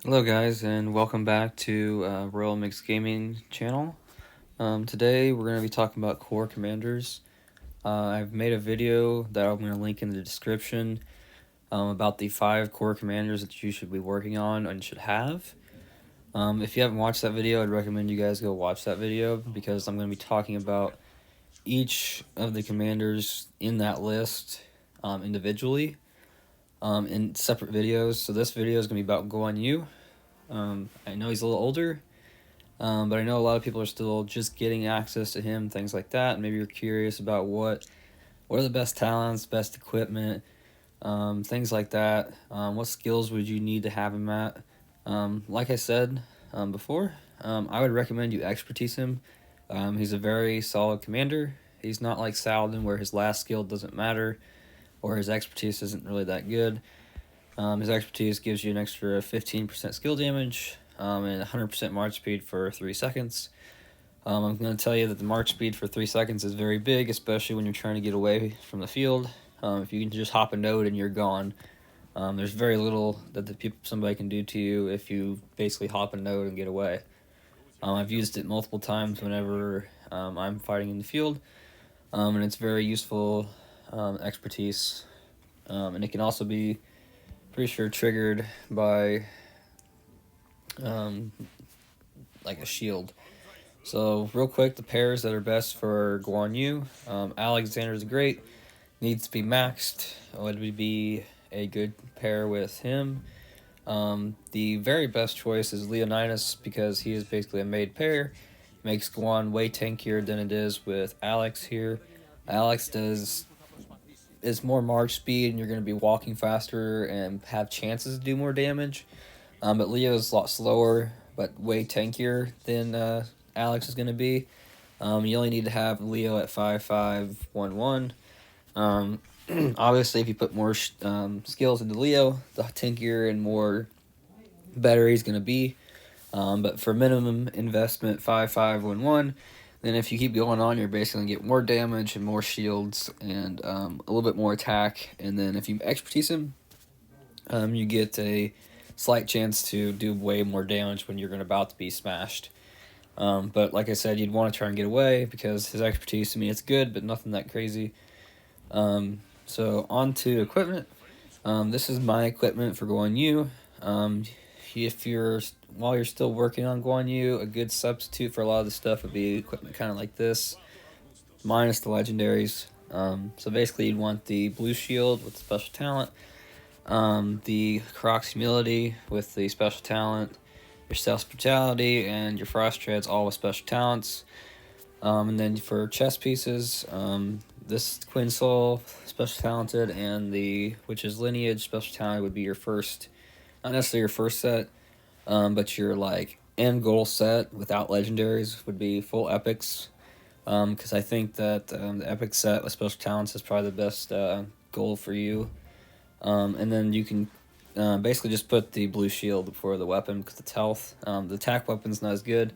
Hello guys, and welcome back to Royal Mixed Gaming channel. Today we're going to be talking about core commanders. I've made a video that I'm going to link in the description about the 5 core commanders that you should be working on and should have. If you haven't watched that video, I'd recommend you guys go watch that video because I'm going to be talking about each of the commanders in that list individually in separate videos. So this video is going to be about Guan Yu. I know he's a little older, but I know a lot of people are still just getting access to him, things like that. Maybe you're curious about what are the best talents, best equipment, things like that. What skills would you need to have him at? Like I said before, I would recommend you expertise him. He's a very solid commander. He's not like Saladin where his last skill doesn't matter or his expertise isn't really that good. His expertise gives you an extra 15% skill damage and 100% march speed for 3 seconds. I'm going to tell you that the march speed for 3 seconds is very big, especially when you're trying to get away from the field. If you can just hop a node and you're gone, there's very little that somebody can do to you if you basically hop a node and get away. I've used it multiple times whenever I'm fighting in the field, and it's very useful expertise, and it can also be pretty sure triggered by like a shield. So real quick, the pairs that are best for Guan Yu, Alexander's great, needs to be maxed. Would be a good pair with him. The very best choice is Leonidas because he is basically a made pair. Makes Guan way tankier than it is with Alex here. Alex is more march speed and you're going to be walking faster and have chances to do more damage. But Leo is a lot slower but way tankier than Alex is going to be. You only need to have Leo at 5.5.1.1. Obviously, if you put more skills into Leo, the tankier and more better he's going to be. But for minimum investment 5.5.1.1, then if you keep going on, you're basically going to get more damage and more shields and a little bit more attack. And then if you expertise him, you get a slight chance to do way more damage when you're about to be smashed. But like I said, you'd want to try and get away because his expertise, I mean, it's good, but nothing that crazy. So on to equipment. This is my equipment for Guan Yu. While you're still working on Guan Yu, a good substitute for a lot of the stuff would be equipment kind of like this, minus the legendaries. So basically you'd want the blue shield with the special talent, the Croc's humility with the special talent, your stealth brutality, and your frost treads all with special talents. And then for chest pieces, this Quinn Soul special talented and the Witch's Lineage special talent would be your first, not necessarily your first set, but your like end goal set without legendaries would be full epics. Because I think that the epic set with special talents is probably the best goal for you. And then you can basically just put the blue shield before the weapon because it's health. The attack weapon's not as good.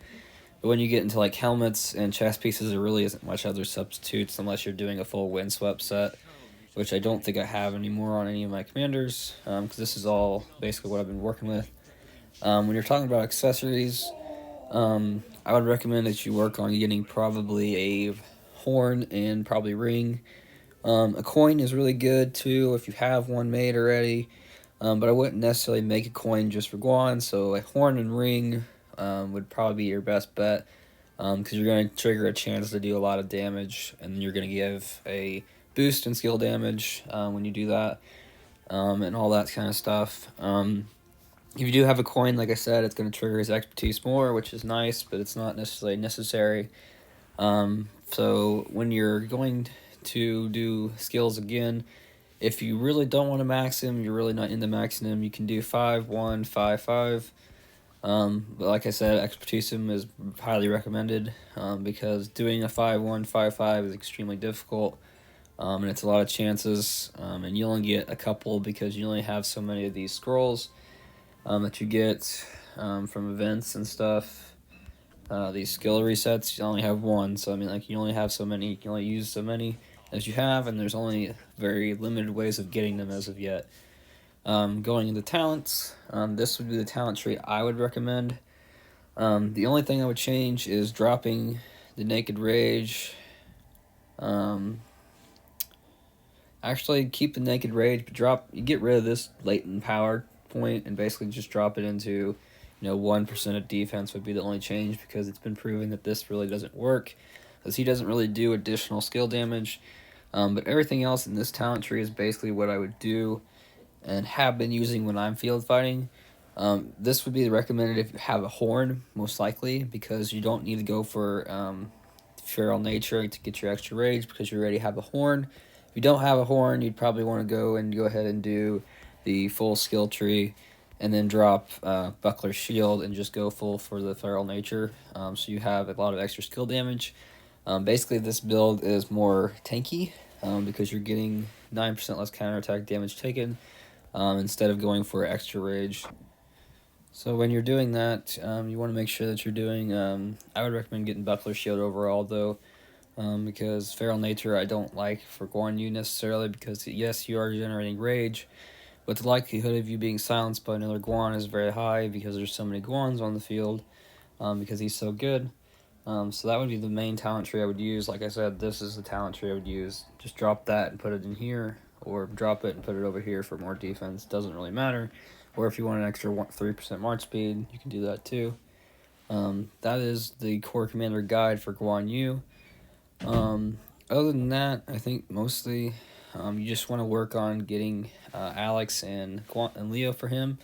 But when you get into like helmets and chest pieces, there really isn't much other substitutes unless you're doing a full windswept set, which I don't think I have anymore on any of my commanders, because this is all basically what I've been working with. When you're talking about accessories, I would recommend that you work on getting probably a horn and probably ring. A coin is really good too if you have one made already, but I wouldn't necessarily make a coin just for Guan, so a horn and ring would probably be your best bet, because you're going to trigger a chance to do a lot of damage, and you're going to give a boost in skill damage when you do that, and all that kind of stuff. If you do have a coin, like I said, it's going to trigger his expertise more, which is nice, but it's not necessarily necessary. So when you're going to do skills again, if you really don't want to max him, you're really not into maxing him, you can do 5.1, 5.5. But like I said, expertisum is highly recommended because doing a 5.1, 5.5 is extremely difficult, and it's a lot of chances, and you only get a couple because you only have so many of these scrolls that you get from events and stuff. These skill resets, you only have one, so I mean, like, you only have so many, you can only use so many as you have, and there's only very limited ways of getting them as of yet. Going into talents, this would be the talent tree I would recommend. The only thing I would change is dropping the Naked Rage. Actually, keep the Naked Rage, but you get rid of this latent power point and basically just drop it into, 1% of defense would be the only change, because it's been proven that this really doesn't work, because he doesn't really do additional skill damage. But everything else in this talent tree is basically what I would do and have been using when I'm field fighting. This would be recommended if you have a horn, most likely, because you don't need to go for feral nature to get your extra rage, because you already have a horn. If you don't have a horn, you'd probably want to go ahead and do the full skill tree, and then drop Buckler's Shield and just go full for the feral nature. So you have a lot of extra skill damage. Basically, this build is more tanky, because you're getting 9% less counterattack damage taken, instead of going for extra rage. So when you're doing that, you want to make sure that you're doing, I would recommend getting Buckler Shield overall, though, because Feral Nature I don't like for Guan Yu necessarily, because yes, you are generating rage, but the likelihood of you being silenced by another Guan is very high, because there's so many Guans on the field, because he's so good. So that would be the main talent tree I would use. Like I said, this is the talent tree I would use. Just drop that and put it in here, or drop it and put it over here for more defense. Doesn't really matter. Or if you want an extra 3% march speed, you can do that too. That is the core commander guide for Guan Yu. Other than that, I think mostly you just want to work on getting Alex and Leo for him.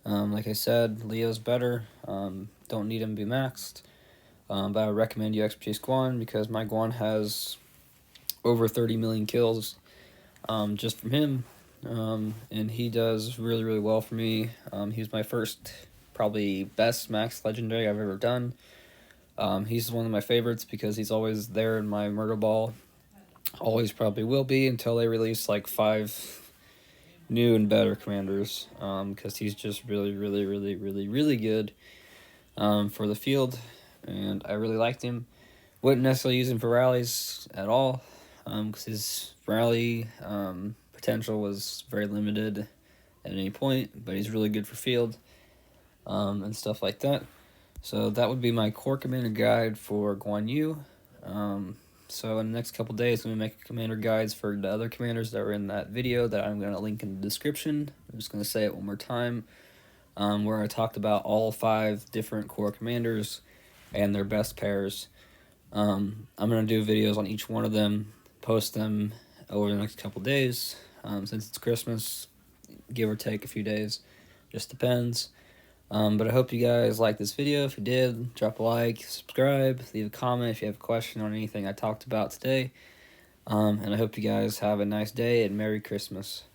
Like I said, Leo's better. Don't need him to be maxed. But I would recommend you expertise Guan, because my Guan has over 30 million kills just from him. And he does really, really well for me. He's my first, probably best max legendary I've ever done. He's one of my favorites because he's always there in my murder ball. Always probably will be until they release like 5 new and better commanders. Because he's just really, really, really, really, really good for the field. And I really liked him. Wouldn't necessarily use him for rallies at all, because his rally potential was very limited at any point, but he's really good for field and stuff like that. So that would be my core commander guide for Guan Yu. So in the next couple days, I'm going to make commander guides for the other commanders that were in that video that I'm going to link in the description. I'm just going to say it one more time, where I talked about all 5 different core commanders and their best pairs. I'm going to do videos on each one of them, post them over the next couple days, since it's Christmas, give or take a few days, just depends. But I hope you guys liked this video. If you did, drop a like, subscribe, leave a comment if you have a question on anything I talked about today. And I hope you guys have a nice day and Merry Christmas.